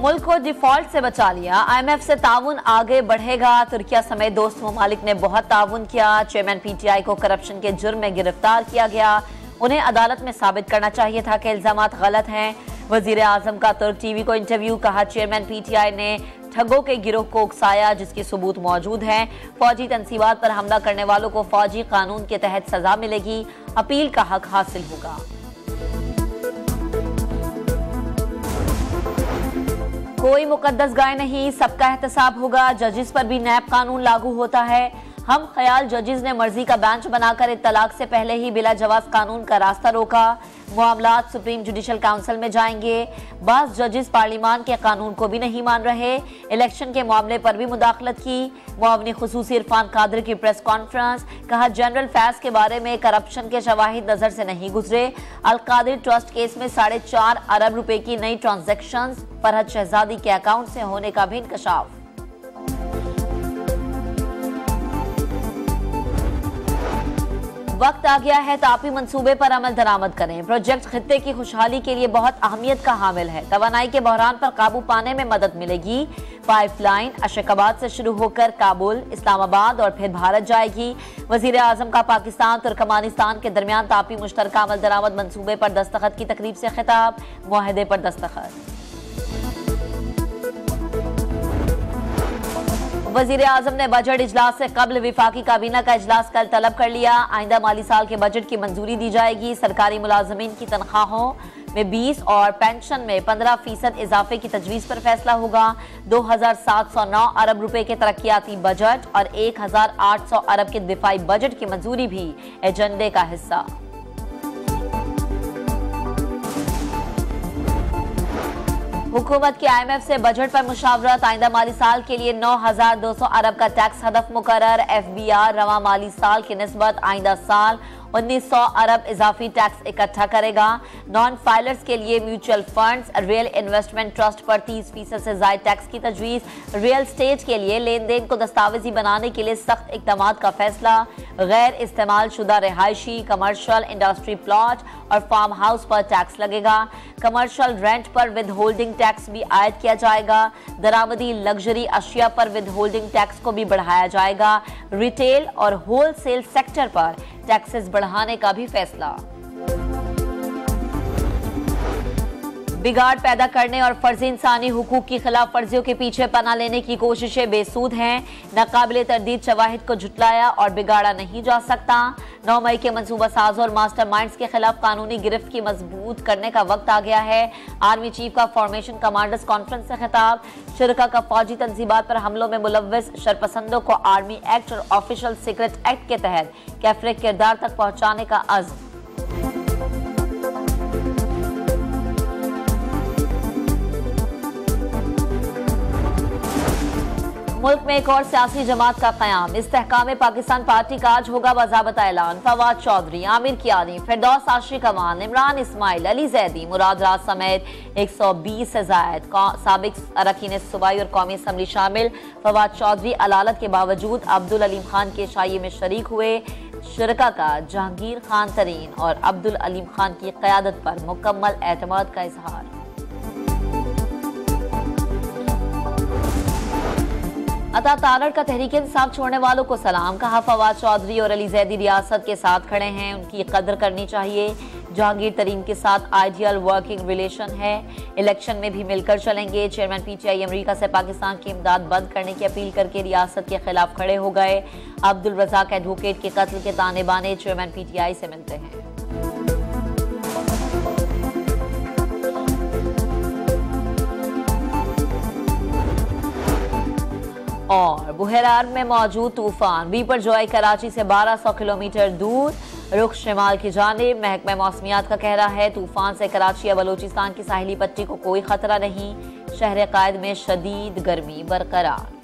मुल्क को डिफॉल्ट से बचा लिया, IMF से ताउन आगे बढ़ेगा। तुर्किया समेत दोस्त ममालिक ने बहुत ताउन किया। चेयरमैन PTI को करप्शन के जुर्म में गिरफ्तार किया गया। उन्हें अदालत में साबित करना चाहिए था कि इल्जामात गलत हैं। वजीर आजम का तुर्क टीवी को इंटरव्यू, कहा चेयरमैन PTI ने ठगों के गिरोह को उकसाया जिसके सबूत मौजूद हैं। फौजी तंसीबात पर हमला करने वालों को फौजी कानून के तहत सजा मिलेगी। अपील का हक हासिल होगा। कोई मुकद्दस गाय नहीं, सबका एहतसाब होगा। जजेस पर भी नैब कानून लागू होता है। हम ख्याल जजेस ने मर्जी का बेंच बनाकर इत्तलाक से पहले ही बिला जवाज कानून का रास्ता रोका। मामलात सुप्रीम जुडिशल काउंसिल में जाएंगे। बास जजेस पार्लिमान के कानून को भी नहीं मान रहे। इलेक्शन के मामले पर भी मुदाखलत की। मुआवनी खुसूसी इरफान कादर की प्रेस कॉन्फ्रेंस, कहा जनरल फैज के बारे में करप्शन के शवाहिद नजर से नहीं गुजरे। अल कादिर ट्रस्ट केस में 4.5 अरब रुपए की नई ट्रांजैक्शन, फरहद शहजादी के अकाउंट से होने का भी इंकशाफ। वक्त आ गया है तापी मंसूबे पर अमल दरामद करें। प्रोजेक्ट खित्ते की खुशहाली के लिए बहुत अहमियत का हामिल है। तवानाई के बहरान पर काबू पाने में मदद मिलेगी। पाइपलाइन अशकाबाद से शुरू होकर काबुल, इस्लामाबाद और फिर भारत जाएगी। वजीर आजम का पाकिस्तान तुर्कमानिस्तान के दरमियान तापी मुश्तरका अमल दरामद मंसूबे पर दस्तखत की तकरीब से खिताब, मुआहदे पर दस्तखत। वजीर आजम ने बजट इजलास से कबल विफाकी काबीना का इजलास कल तलब कर लिया। आइंदा माली साल के बजट की मंजूरी दी जाएगी। सरकारी मुलाजमीन की तनख्वाहों में 20 और पेंशन में 15% इजाफे की तजवीज़ पर फैसला होगा। 2709 अरब रुपए के तरक्याती बजट और 1800 अरब के दिफाई बजट की मंजूरी भी एजेंडे का हिस्सा। हुकूमत की IMF से बजट पर मुशावरत, आइंदा माली साल के लिए 9200 अरब का टैक्स हदफ मुकर्रर। FBR रवा माली साल की निस्बत आइंदा साल 1900 अरब इजाफी टैक्स इकट्ठा करेगा। नॉन फाइलर्स के लिए mutual funds, real investment trust पर 30% से ज्यादा टैक्स की तजवीज़। रियल स्टेट के लिए लेन देन को दस्तावेजी बनाने के लिए सख्त इकदाम का फैसला। गैर इस्तेमाल शुदा रिहायशी, कमर्शियल, इंडस्ट्री प्लॉट और फार्म हाउस पर टैक्स लगेगा। कमर्शियल रेंट पर विद होल्डिंग टैक्स भी आयद किया जाएगा। दरामदी लग्जरी अशिया पर विद होल्डिंग टैक्स को भी बढ़ाया जाएगा। रिटेल और होलसेल सेक्टर पर टैक्सेस बढ़ाने का भी फैसला। बिगाड़ पैदा करने और फर्जी इंसानी हुकूक की खिलाफ वर्जियों के पीछे पनाह लेने की कोशिशें बेसूद हैं। नाकाबिले तरदीद शवाहिद को झुटलाया और बिगाड़ा नहीं जा सकता। 9 मई के मंसूबा साजों और मास्टर माइंड्स के खिलाफ कानूनी गिरफ्त की मजबूत करने का वक्त आ गया है। आर्मी चीफ का फॉर्मेशन कमांडर्स कॉन्फ्रेंस से खिताब। शुरका का फौजी तंजीबात पर हमलों में मुलव्वस शरपसंदों को आर्मी एक्ट और ऑफिशियल सीक्रेट एक्ट के तहत कैफरे किरदार तक पहुंचाने का अज़्म। मुल्क में एक और सियासी जमात का कयाम। इस्तेहकाम पाकिस्तान पार्टी का आज होगा बाज़ाबता ऐलान। फवाद चौधरी, आमिर कियानी, फिरदौस आशिक अमान, इमरान इस्माइल, अली जैदी, मुराद राज समेत 120 से जायद साबिक अरकान सूबाई और कौमी असम्बली शामिल। फवाद चौधरी अलालत के बावजूद अब्दुल अलीम खान के शाये में शरीक हुए। शुरका का जहांगीर खान तरीन और अब्दुल अलीम खान की क़यादत पर मुकम्मल एतमाद का इजहार। अता तारड़ का तहरीक इंसाफ छोड़ने वालों को सलाम, कहा फवाद चौधरी और अली जैदी रियासत के साथ खड़े हैं, उनकी कदर करनी चाहिए। जहांगीर तरीन के साथ आइडियल वर्किंग रिलेशन है, इलेक्शन में भी मिलकर चलेंगे। चेयरमैन PTI अमेरिका से पाकिस्तान की इमदाद बंद करने की अपील करके रियासत के खिलाफ खड़े हो गए। अब्दुल रज़ाक एडवोकेट के कत्ल के ताने बाने चेयरमैन PTI से मिलते हैं। और बुहेरार में मौजूद तूफान बीपरजॉय कराची से 1200 किलोमीटर दूर, रुख शिमाल की जानिब। महकमा मौसमियात का कहना है तूफान से कराची या बलूचिस्तान की साहिली पट्टी को कोई खतरा नहीं। शहर कायद में शदीद गर्मी बरकरार।